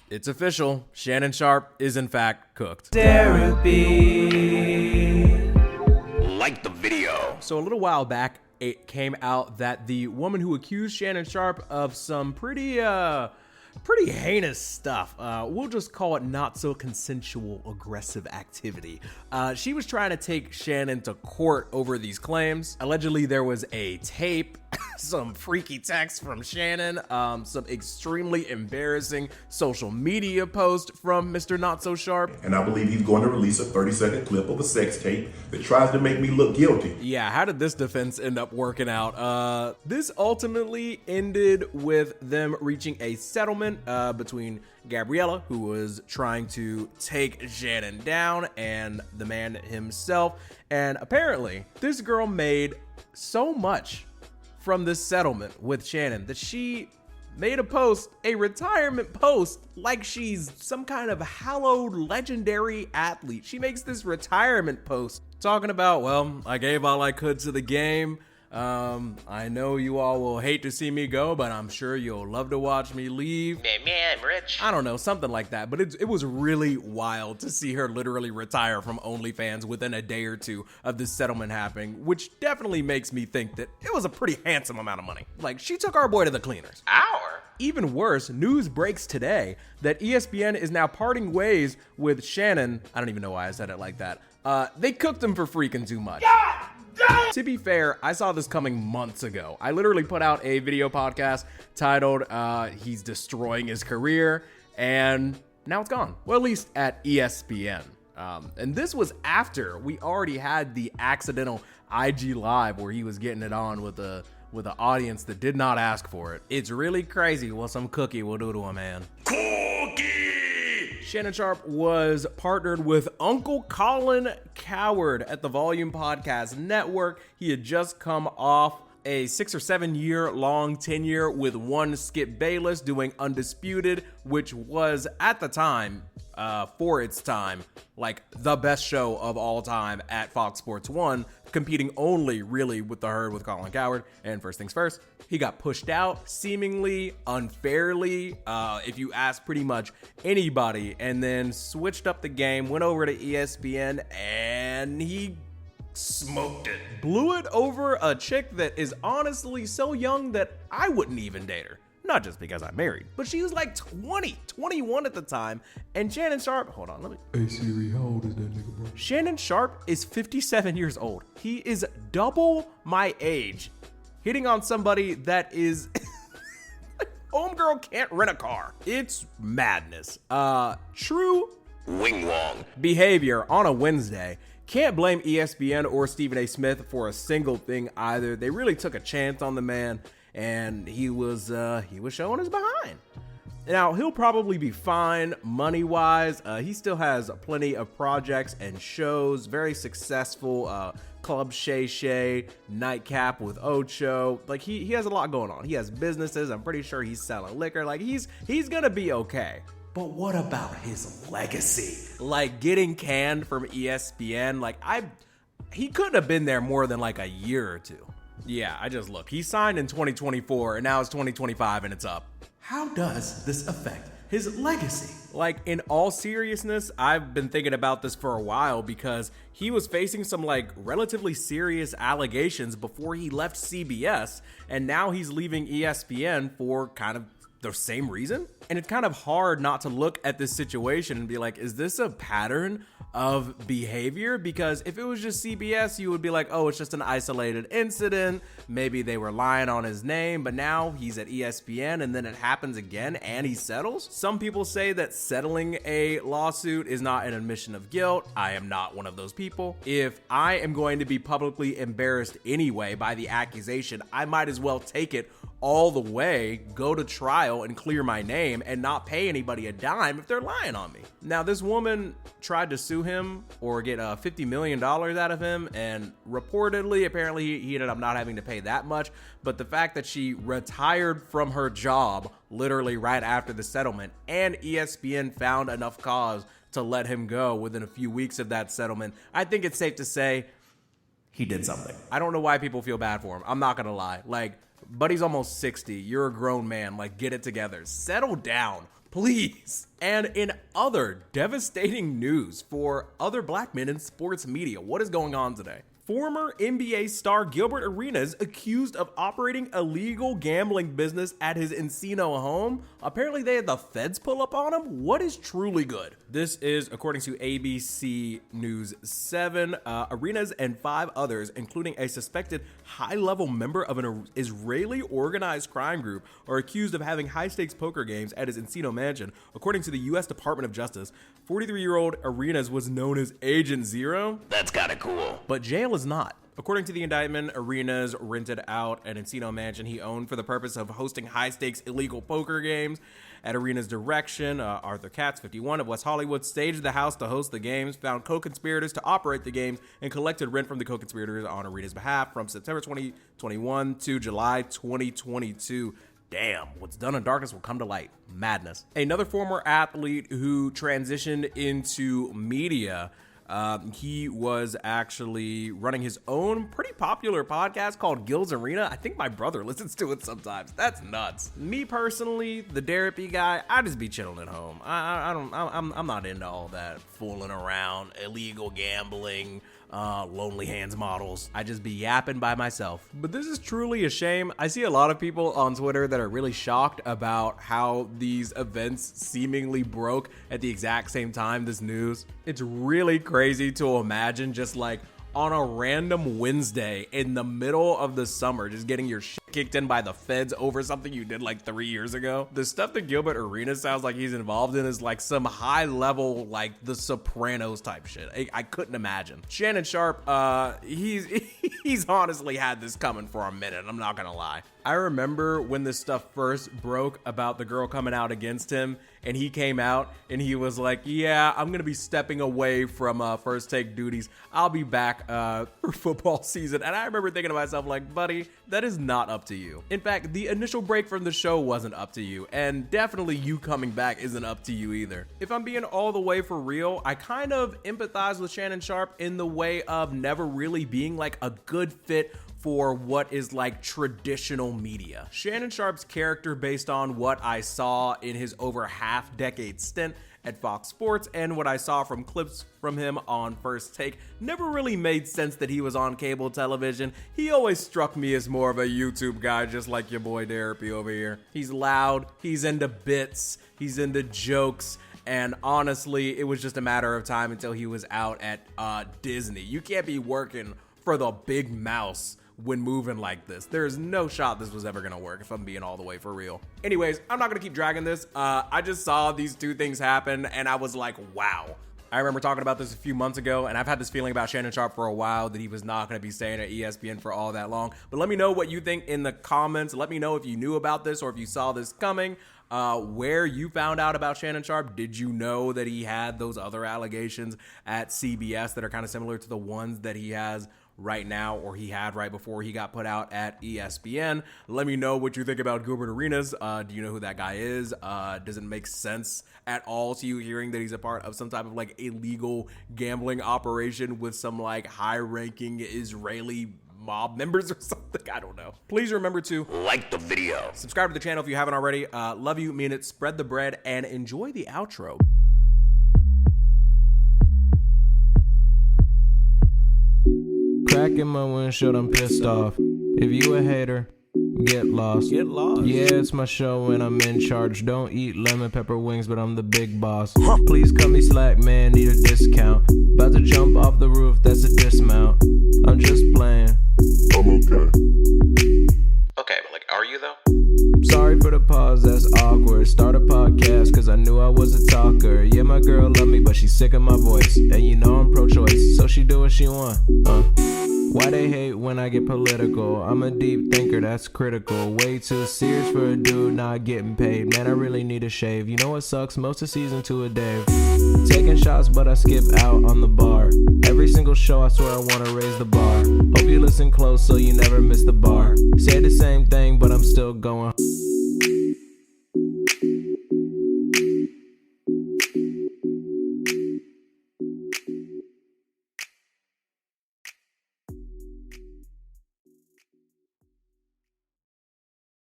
It's official. Shannon Sharpe is in fact cooked. Derapy. Like the video. So a little while back, it came out that the woman who accused Shannon Sharpe of some pretty heinous stuff, we'll just call it not so consensual aggressive activity. She was trying to take Shannon to court over these claims. Allegedly, there was a tape, some freaky text from Shannon, some extremely embarrassing social media post from Mr. Not So Sharpe. And I believe he's going to release a 30-second clip of a sex tape that tries to make me look guilty. Yeah, how did this defense end up working out? This ultimately ended with them reaching a settlement between Gabriella, who was trying to take Shannon down, and the man himself. And apparently, this girl made so much from this settlement with Shannon that she made a retirement post, like she's some kind of hallowed legendary athlete. She makes this retirement post talking about, well, I gave all I could to the game. I know you all will hate to see me go, but I'm sure you'll love to watch me leave. Man, I'm rich. I don't know, something like that. But it was really wild to see her literally retire from OnlyFans within a day or two of this settlement happening, which definitely makes me think that it was a pretty handsome amount of money. Like, she took our boy to the cleaners. Even worse, news breaks today that ESPN is now parting ways with Shannon. I don't even know why I said it like that. They cooked him for freaking too much. To be fair, I saw this coming months ago. I literally put out a video podcast titled, He's Destroying His Career, and now it's gone. Well, at least at ESPN. And this was after we already had the accidental IG Live where he was getting it on with an audience that did not ask for it. It's really crazy what some cookie will do to a man. Shannon Sharpe was partnered with Uncle Colin Cowherd at the Volume Podcast Network. He had just come off a 6 or 7 year long tenure with one Skip Bayless doing Undisputed, which was at the time, for its time, like the best show of all time at Fox Sports 1, competing only really with The Herd with Colin Cowherd. And first things first, he got pushed out seemingly unfairly, if you ask pretty much anybody, and then switched up the game, went over to ESPN, and he smoked it. Blew it over a chick that is honestly so young that I wouldn't even date her. Not just because I'm married, but she was like 21 at the time. And Shannon Sharpe, hold on, let me. Hey Siri, how old is that nigga, bro? Shannon Sharpe is 57 years old. He is double my age, hitting on somebody that is homegirl can't rent a car. It's madness. True Wing Wong behavior on a Wednesday. Can't blame ESPN or Stephen A. Smith for a single thing either. They really took a chance on the man, and he was showing his behind. Now, he'll probably be fine money-wise. He still has plenty of projects and shows, very successful, Club Shay Shay, Nightcap with Ocho. Like, he has a lot going on. He has businesses. I'm pretty sure he's selling liquor. Like, he's gonna be okay. But what about his legacy? Like, getting canned from ESPN, like, he couldn't have been there more than like a year or two. Yeah, I just look. He signed in 2024, and now it's 2025, and it's up. How does this affect his legacy? Like, in all seriousness, I've been thinking about this for a while because he was facing some, like, relatively serious allegations before he left CBS, and now he's leaving ESPN for kind of the same reason. And it's kind of hard not to look at this situation and be like, is this a pattern of behavior? Because if it was just CBS, you would be like, oh, it's just an isolated incident. Maybe they were lying on his name, but now he's at ESPN and then it happens again and he settles. Some people say that settling a lawsuit is not an admission of guilt. I am not one of those people. If I am going to be publicly embarrassed anyway by the accusation, I might as well take it all the way, go to trial and clear my name and not pay anybody a dime if they're lying on me. Now, this woman tried to sue him or get $50 million out of him, and reportedly, apparently he ended up not having to pay that much, but the fact that she retired from her job literally right after the settlement, and ESPN found enough cause to let him go within a few weeks of that settlement, I think it's safe to say he did something. I don't know why people feel bad for him. I'm not gonna lie. Like, buddy's almost 60. You're a grown man. Like, get it together. Settle down. Please. And in other devastating news for other black men in sports media, what is going on today? Former NBA star Gilbert Arenas accused of operating a illegal gambling business at his Encino home. Apparently they had the feds pull up on him. What is truly good? This is according to ABC News 7. Arenas and 5 others, including a suspected high-level member of an Israeli organized crime group, are accused of having high-stakes poker games at his Encino mansion. According to the U.S. Department of Justice, 43-year-old Arenas was known as Agent Zero. That's kinda cool. But jail is not. According to the indictment, Arenas rented out an Encino mansion he owned for the purpose of hosting high-stakes illegal poker games. At Arenas' direction, Arthur Katz, 51, of West Hollywood, staged the house to host the games, found co-conspirators to operate the games, and collected rent from the co-conspirators on Arenas' behalf from September 2021 to July 2022. Damn, what's done in darkness will come to light. Madness. Another former athlete who transitioned into media, he was actually running his own pretty popular podcast called Gil's Arena. I think my brother listens to it sometimes. That's nuts. Me personally, the Derapy guy, I just be chilling at home. I'm not into all that fooling around, illegal gambling, lonely hands models. I just be yapping by myself. But this is truly a shame. I see a lot of people on Twitter that are really shocked about how these events seemingly broke at the exact same time, this news. It's really crazy to imagine just like on a random Wednesday in the middle of the summer, just getting your shit kicked in by the feds over something you did like 3 years ago. The stuff that Gilbert Arenas sounds like he's involved in is like some high level, like the Sopranos type shit. I couldn't imagine. Shannon Sharpe, he's honestly had this coming for a minute. I'm not gonna lie. I remember when this stuff first broke about the girl coming out against him, and he came out and he was like, yeah, I'm going to be stepping away from First Take duties. I'll be back for football season. And I remember thinking to myself, like, buddy, that is not up to you. In fact, the initial break from the show wasn't up to you, and definitely you coming back isn't up to you either. If I'm being all the way for real, I kind of empathize with Shannon Sharpe in the way of never really being like a good fit for what is like traditional media. Shannon Sharpe's character, based on what I saw in his over half-decade stint at Fox Sports and what I saw from clips from him on First Take, never really made sense that he was on cable television. He always struck me as more of a YouTube guy, just like your boy Derapy over here. He's loud, he's into bits, he's into jokes, and honestly, it was just a matter of time until he was out at Disney. You can't be working for the big mouse when moving like this. There's no shot this was ever gonna work, if I'm being all the way for real. Anyways, I'm not gonna keep dragging this. I just saw these two things happen and I was like, wow. I remember talking about this a few months ago, and I've had this feeling about Shannon Sharpe for a while that he was not going to be staying at ESPN for all that long. But let me know what you think in the comments. Let me know if you knew about this or if you saw this coming, where you found out about Shannon Sharpe. Did you know that he had those other allegations at CBS that are kind of similar to the ones that he has right now, or he had right before he got put out at ESPN? Let me know what you think about Gilbert Arenas. Do you know who that guy is? Does it make sense at all to you hearing that he's a part of some type of like illegal gambling operation with some like high-ranking Israeli mob members or something? I don't know. Please remember to like the video, subscribe to the channel if you haven't already. Love you, mean it, spread the bread, and enjoy the outro. Cracking my windshield, I'm pissed off. If you a hater, get lost. Get lost. Yeah, it's my show and I'm in charge. Don't eat lemon pepper wings, but I'm the big boss. Please cut me slack, man, need a discount. About to jump off the roof, that's a dismount. I'm just playing. I'm okay. Okay, but like, are you though? Sorry for the pause, that's awkward. Start a podcast, cause I knew I was a talker. Yeah, my girl love me, but she's sick of my voice. And you know I'm pro-choice, so she do what she want. Why they hate when I get political? I'm a deep thinker, that's critical. Way too serious for a dude not getting paid. Man, I really need a shave. You know what sucks? Most of season 2 of Dave. Taking shots, but I skip out on the bar. Every single show, I swear I wanna raise the bar. Hope you listen close so you never miss the bar. Say the same thing, but I'm still going